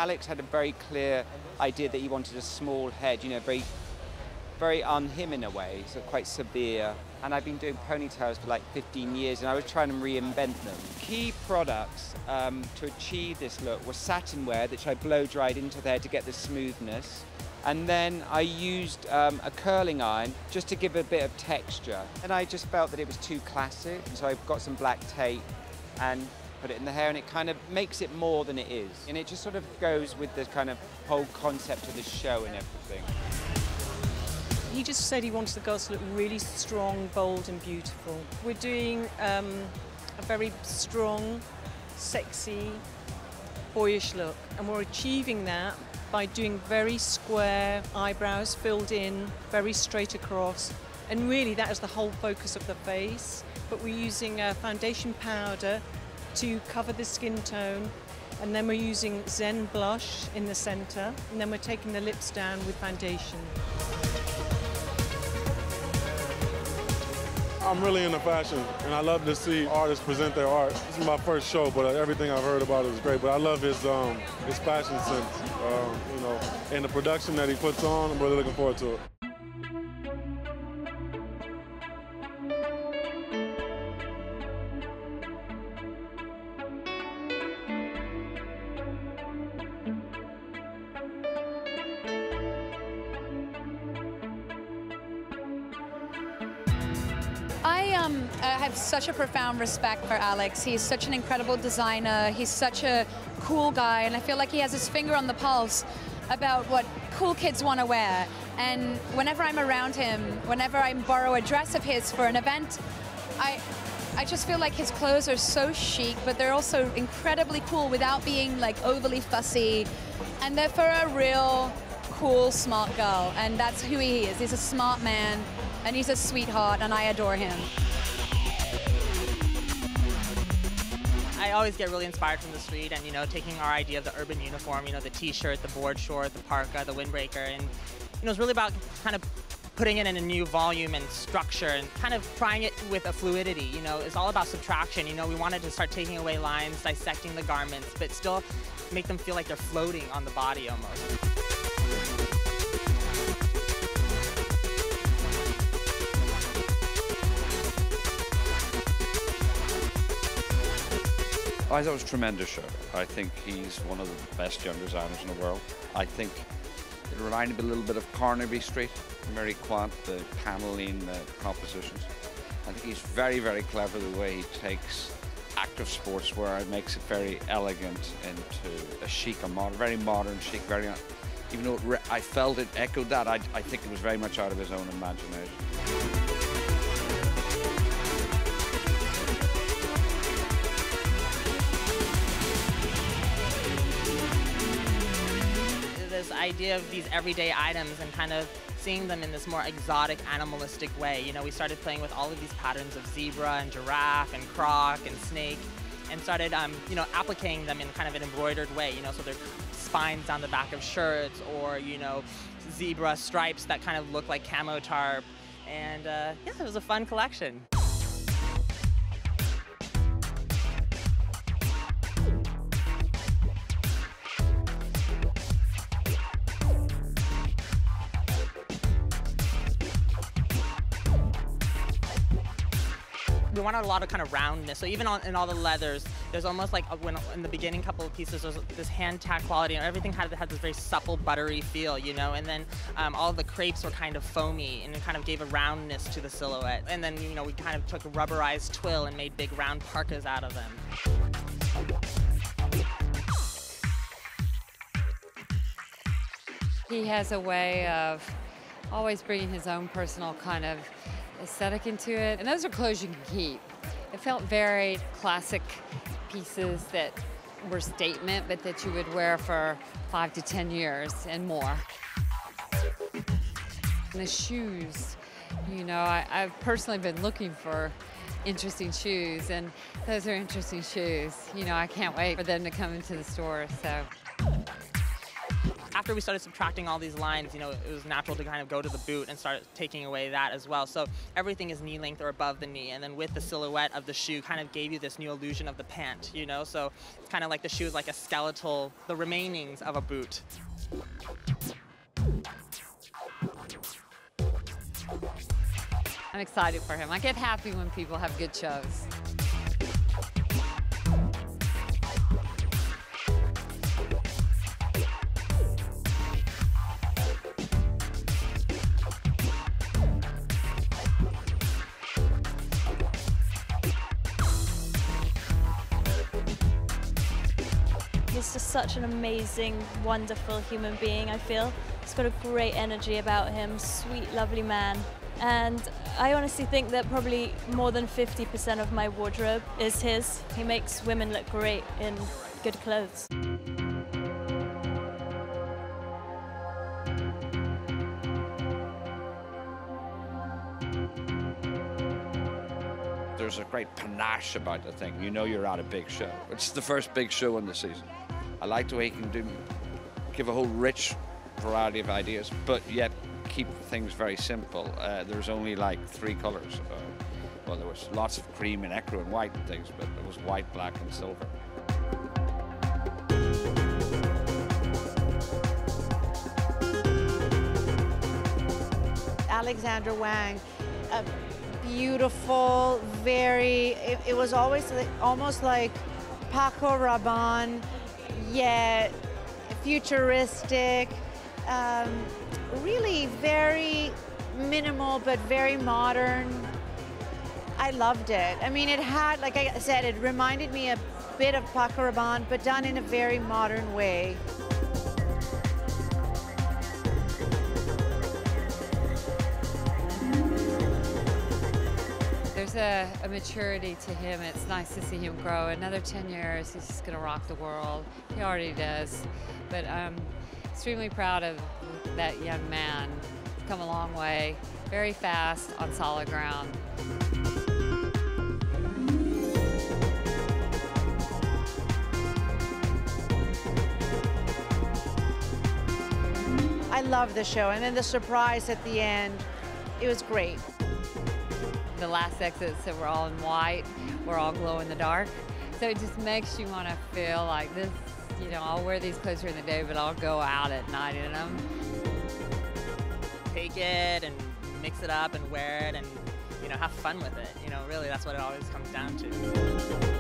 Alex had a very clear idea that he wanted a small head, you know, very un-him in a way, so quite severe. And I've been doing ponytails for like 15 years, and I was trying to reinvent them. Key products to achieve this look were satin wear, which I blow-dried into there to get the smoothness. And then I used a curling iron just to give a bit of texture. And I just felt that it was too classic, so I've got some black tape and put it in the hair, and it kind of makes it more than it is. And it just sort of goes with the kind of whole concept of the show and everything. He just said he wanted the girls to look really strong, bold and beautiful. We're doing a very strong, sexy, boyish look, and we're achieving that by doing very square eyebrows filled in, very straight across, and really that is the whole focus of the face. But we're using a foundation powder to cover the skin tone, and then we're using Zen blush in the center, and then we're taking the lips down with foundation. I'm really into fashion, and I love to see artists present their art. This is my first show, but everything I've heard about it is great. But I love his fashion sense, you know, and the production that he puts on. I'm really looking forward to it. I have such a profound respect for Alex. He's such an incredible designer. He's such a cool guy, and I feel like he has his finger on the pulse about what cool kids want to wear. And whenever I'm around him, whenever I borrow a dress of his for an event, I just feel like his clothes are so chic, but they're also incredibly cool without being like overly fussy. And they're for a real cool, smart girl, and that's who he is. He's a smart man, and he's a sweetheart, and I adore him. I always get really inspired from the street, and, you know, taking our idea of the urban uniform, you know, the t-shirt, the board short, the parka, the windbreaker, and, you know, it's really about kind of putting it in a new volume and structure and kind of trying it with a fluidity, you know. It's all about subtraction, you know. We wanted to start taking away lines, dissecting the garments, but still make them feel like they're floating on the body almost. I thought it was a tremendous show. I think he's one of the best young designers in the world. I think it reminded me a little bit of Carnaby Street, Mary Quant, the paneling, the compositions. I think he's very, very clever the way he takes active sportswear and makes it very elegant into a chic, very modern chic, very, even though I felt it echoed that, I think it was very much out of his own imagination. This idea of these everyday items and kind of seeing them in this more exotic, animalistic way. You know, we started playing with all of these patterns of zebra and giraffe and croc and snake, and started, you know, appliquing them in kind of an embroidered way. You know, so they're spines down the back of shirts, or, you know, zebra stripes that kind of look like camo tarp. And yeah, it was a fun collection. We wanted a lot of kind of roundness, so even in all the leathers, there's almost like when in the beginning couple of pieces, there's this hand tack quality, and everything had this very supple, buttery feel, you know. And then all of the crepes were kind of foamy, and it kind of gave a roundness to the silhouette. And then, you know, we kind of took a rubberized twill and made big round parkas out of them. He has a way of always bringing his own personal kind of aesthetic into it, and those are clothes you can keep. It felt very classic pieces that were statement, but that you would wear for 5 to 10 years and more. And the shoes, you know, I've personally been looking for interesting shoes, and those are interesting shoes. You know, I can't wait for them to come into the store, so. After after we started subtracting all these lines, you know, it was natural to kind of go to the boot and start taking away that as well. So everything is knee length or above the knee, and then with the silhouette of the shoe kind of gave you this new illusion of the pant, you know? So it's kind of like the shoe is like a skeletal, the remainings of a boot. I'm excited for him. I get happy when people have good shows. He's just such an amazing, wonderful human being, I feel. He's got a great energy about him, sweet, lovely man. And I honestly think that probably more than 50% of my wardrobe is his. He makes women look great in good clothes. There's a great panache about the thing. You know you're at a big show. It's the first big show in the season. I like the way he can give a whole rich variety of ideas, but yet keep things very simple. There's only like 3 colors. Well, there was lots of cream and ecru and white and things, but it was white, black, and silver. Alexandra Wang, beautiful, very, it was always almost like Paco Rabanne, yet futuristic, really very minimal but very modern. I loved it. I mean, it had, like I said, it reminded me a bit of Paco Rabanne, but done in a very modern way. There's a maturity to him. It's nice to see him grow. Another 10 years, he's just going to rock the world. He already does. But I'm extremely proud of that young man. He's come a long way, very fast on solid ground. I love the show, and then the surprise at the end, it was great. The last exits that were all in white, we're all glow in the dark. So it just makes you want to feel like this, you know, I'll wear these clothes during the day, but I'll go out at night in them. Take it and mix it up and wear it and, you know, have fun with it. You know, really, that's what it always comes down to.